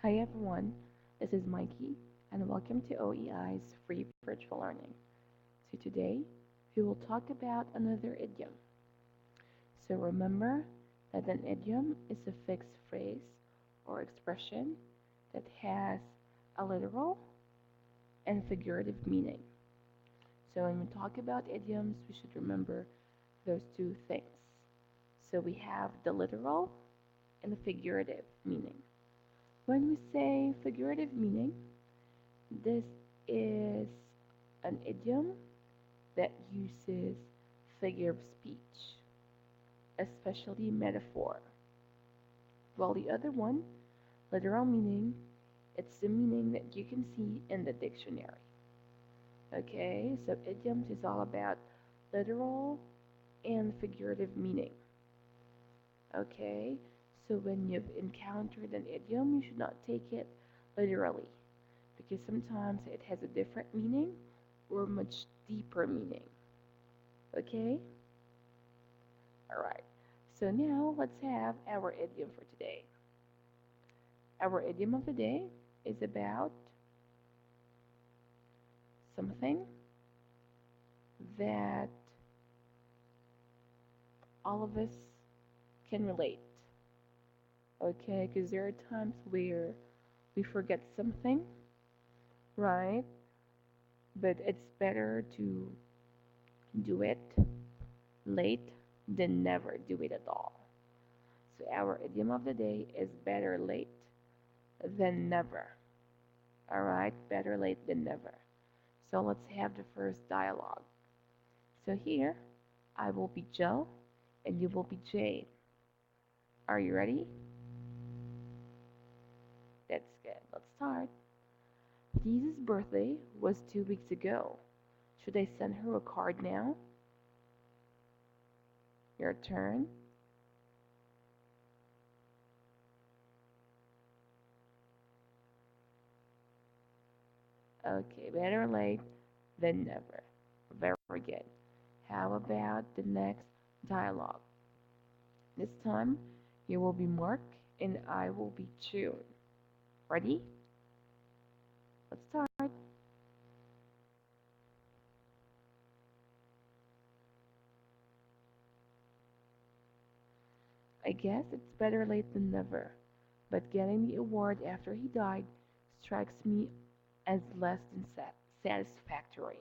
Hi everyone, this is Mikey and welcome to OEI's Free Virtual Learning. So today we will talk about another idiom. So remember that an idiom is a fixed phrase or expression that has a literal and figurative meaning. So when we talk about idioms, we should remember those two things. So we have the literal and the figurative meaning. When we say figurative meaning, this is an idiom that uses figure of speech, especially metaphor. While the other one, literal meaning, it's the meaning that you can see in the dictionary. Okay, so idioms is all about literal and figurative meaning. Okay, so when you've encountered an idiom, you should not take it literally because sometimes it has a different meaning or a much deeper meaning. Okay? Alright, so now let's have our idiom for today. Our idiom of the day is about something that all of us can relate. Okay, because there are times where we forget something, right? But it's better to do it late than never do it at all. So our idiom of the day is better late than never. Alright, better late than never. So let's have the first dialogue. So here, I will be Joe and you will be Jane. Are you ready? That's good. Let's start. Lisa's birthday was 2 weeks ago. Should I send her a card now? Your turn. Okay, better late than never. Very good. How about the next dialogue? This time, you will be Mark and I will be June. Ready? Let's start. I guess it's better late than never, but getting the award after he died strikes me as less than satisfactory.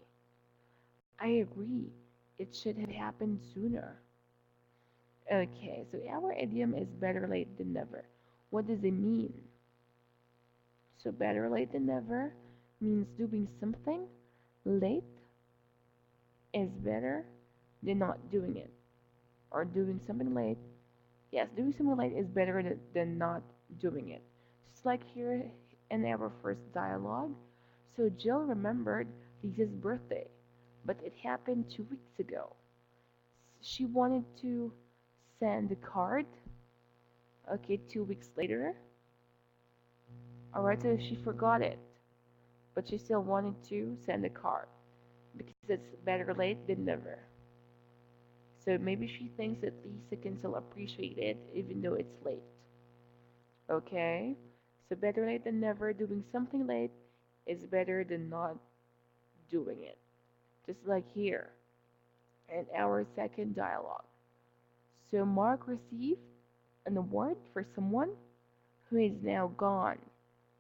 I agree. It should have happened sooner. Okay, so our idiom is better late than never. What does it mean? So better late than never means doing something late is better than not doing it. Or doing something late. Yes, doing something late is better than not doing it. Just like here in our first dialogue. So Jill remembered Lisa's birthday, but it happened 2 weeks ago. She wanted to send a card, okay, 2 weeks later. Alright, so she forgot it, but she still wanted to send a card because it's better late than never. So maybe she thinks that Lisa can still appreciate it even though it's late. Okay? So better late than never. Doing something late is better than not doing it. Just like here in our second dialogue. So Mark received an award for someone who is now gone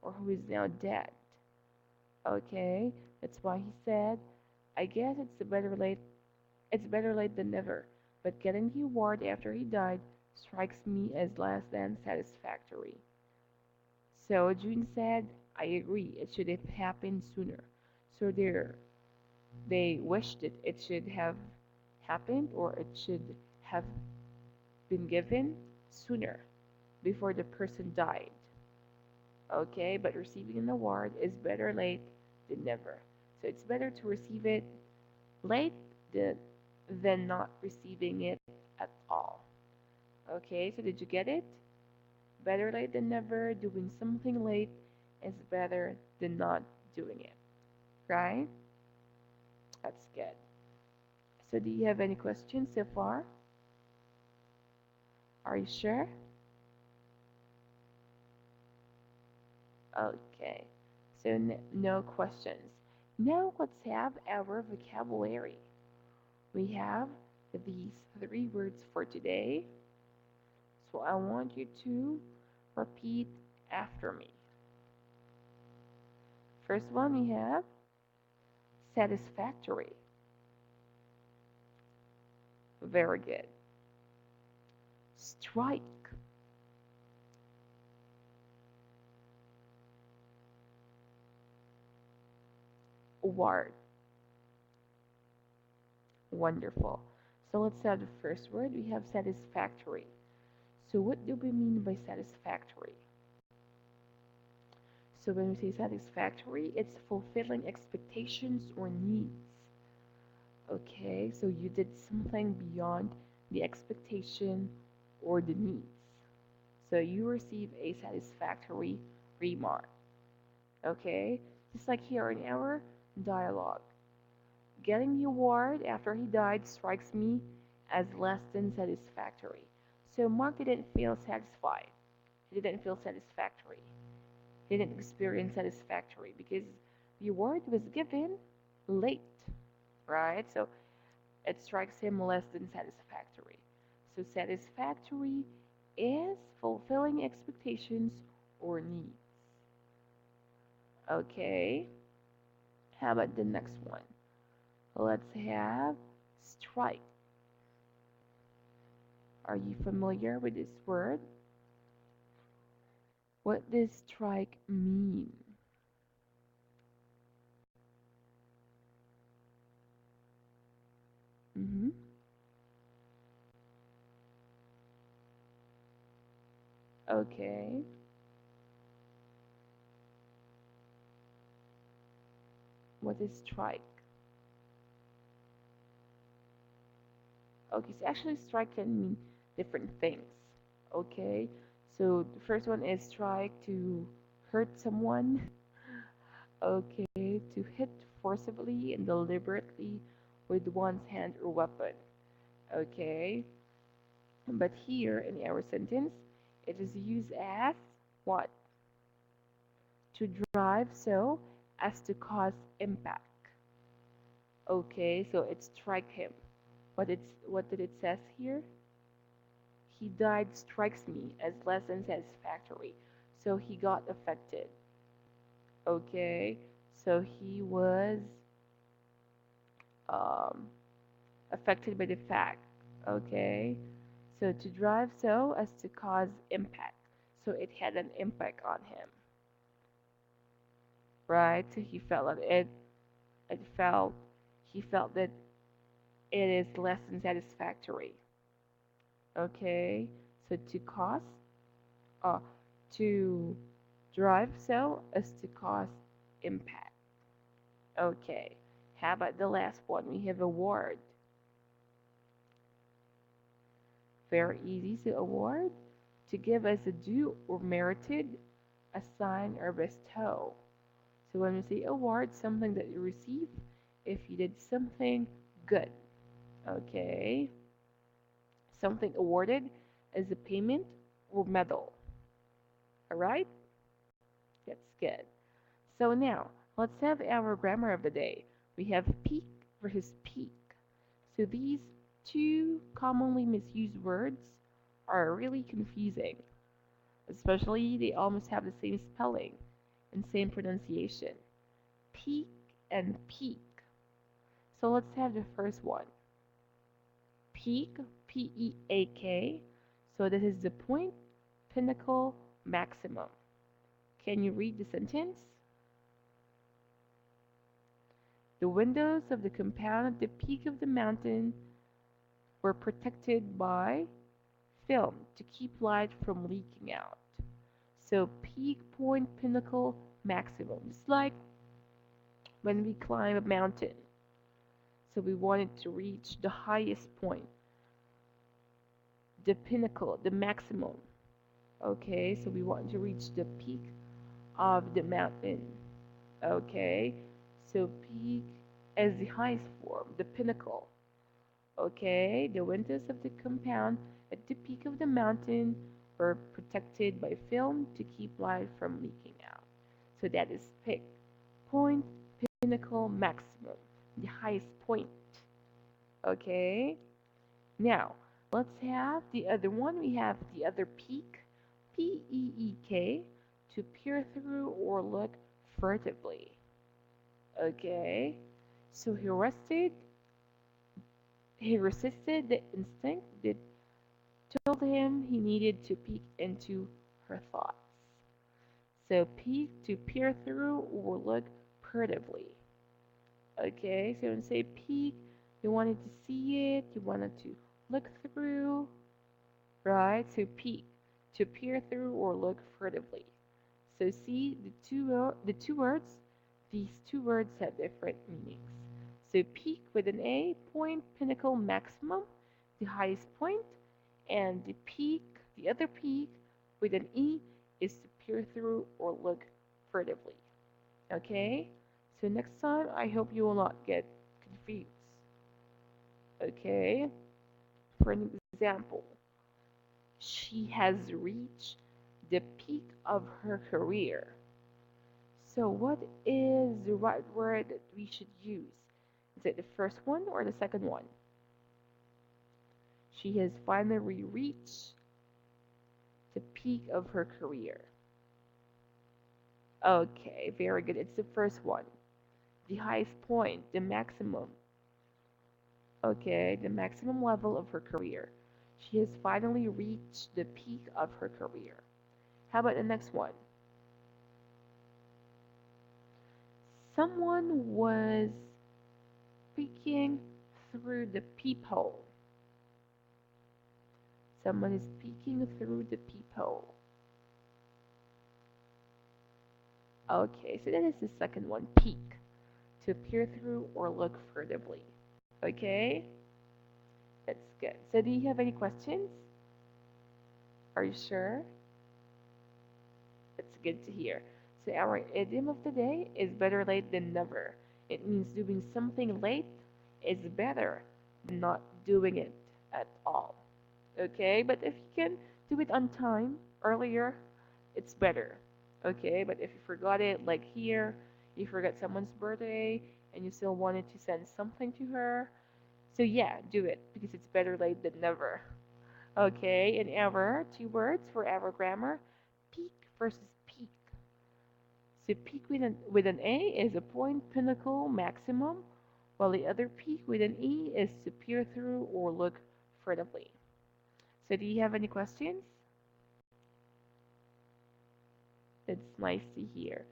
or who is now dead. Okay? That's why he said, I guess it's better late than never, but getting the award after he died strikes me as less than satisfactory. So June said, I agree, it should have happened sooner. So they wished that it should have happened or it should have been given sooner before the person died. Okay, but receiving an award is better late than never. So it's better to receive it late than, than not receiving it at all. Okay, so did you get it? Better late than never. Doing something late is better than not doing it. Right? That's good. So do you have any questions so far? Are you sure? Okay, so no questions. Now let's have our vocabulary. We have these three words for today. So I want you to repeat after me. First one we have satisfactory. Very good. Strike. Award. Wonderful. So let's have the first word. We have satisfactory. So what do we mean by satisfactory? So when we say satisfactory, it's fulfilling expectations or needs. Okay, so you did something beyond the expectation or the needs. So you receive a satisfactory remark. Okay, just like here in our dialogue. Getting the award after he died strikes me as less than satisfactory. So Mark didn't feel satisfied. He didn't feel satisfactory. He didn't experience satisfactory because the award was given late, right? So it strikes him less than satisfactory. So satisfactory is fulfilling expectations or needs. Okay, how about the next one? Let's have strike. Are you familiar with this word? What does strike mean? Mm-hmm. Okay. What is strike? Okay, so actually strike can mean different things. Okay. So the first one is strike to hurt someone. Okay, to hit forcibly and deliberately with one's hand or weapon. Okay. But here in our sentence, it is used as what? To drive so as to cause impact. Okay, so it strike him. What did it says here? He died strikes me as less than satisfactory. So he got affected. Okay, so he was um, affected by the fact. Okay, so to drive so as to cause impact. So it had an impact on him, right? So he felt that it felt he felt that it is less than satisfactory. Okay, so to cause uh to drive so as to cause impact. Okay, how about the last one? We have award. Very easy. So award to give as a due or merited, assign or bestow. So when we say award, something that you receive if you did something good. Okay, something awarded as a payment or medal. All right, that's good. So now let's have our grammar of the day. We have peak versus peak. So these two commonly misused words are really confusing, especially they almost have the same spelling and same pronunciation. Peak and peak. So let's have the first one. Peak, P-E-A-K. So this is the point, pinnacle, maximum. Can you read the sentence? The windows of the compound at the peak of the mountain were protected by film to keep light from leaking out. So peak, point, pinnacle, maximum. It's like when we climb a mountain. So we wanted to reach the highest point, the pinnacle, the maximum. Okay, so we want to reach the peak of the mountain. Okay, so peak as the highest form, the pinnacle. Okay, the windows of the compound at the peak of the mountain were protected by film to keep light from leaking out. So that is peak, point, pinnacle, maximum, the highest point. Okay? Now, let's have the other one. We have the other peak, P-E-E-K, to peer through or look furtively. Okay? So he resisted the instinct that told him he needed to peek into her thoughts. So peek, to peer through or look furtively. Okay, so when you say peek, you wanted to see it, you wanted to look through, right? So peek, to peer through or look furtively. So see the two words, these two words have different meanings. So peak with an A, point, pinnacle, maximum, the highest point, and the peak, the other peak with an E is to peer through or look furtively. Okay? So next time I hope you will not get confused. Okay? For an example, she has reached the peak of her career. So, what is the right word that we should use? Is it the first one or the second one? She has finally reached the peak of her career. Okay, very good. It's the first one. The highest point, the maximum. Okay, the maximum level of her career. She has finally reached the peak of her career. How about the next one? Someone was peeking through the peephole. Someone is peeking through the peephole. Okay, so that is the second one, peek, to peer through or look furtively. Okay, that's good. So do you have any questions? Are you sure? That's good to hear. So our idiom of the day is better late than never. It means doing something late is better than not doing it at all. Okay, but if you can do it on time earlier, it's better. Okay, but if you forgot it, like here, you forgot someone's birthday and you still wanted to send something to her, so yeah, do it because it's better late than never. Okay, and ever, two words for ever grammar, peak versus peak. So peak with an A is a point, pinnacle, maximum, while the other peak with an E is to peer through or look furtively. So do you have any questions? It's nice to hear.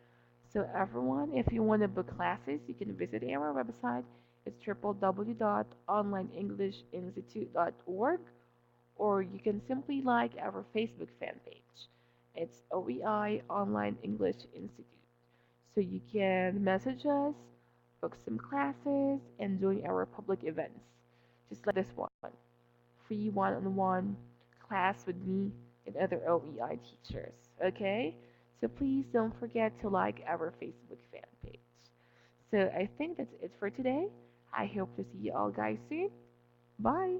So everyone, if you want to book classes, you can visit our website. It's www.onlineenglishinstitute.org, or you can simply like our Facebook fan page. It's OEI Online English Institute. So you can message us, book some classes, and join our public events. Just like this one, free one-on-one class with me and other OEI teachers. Okay? So please don't forget to like our Facebook fan page. So I think that's it for today. I hope to see you all guys soon. Bye.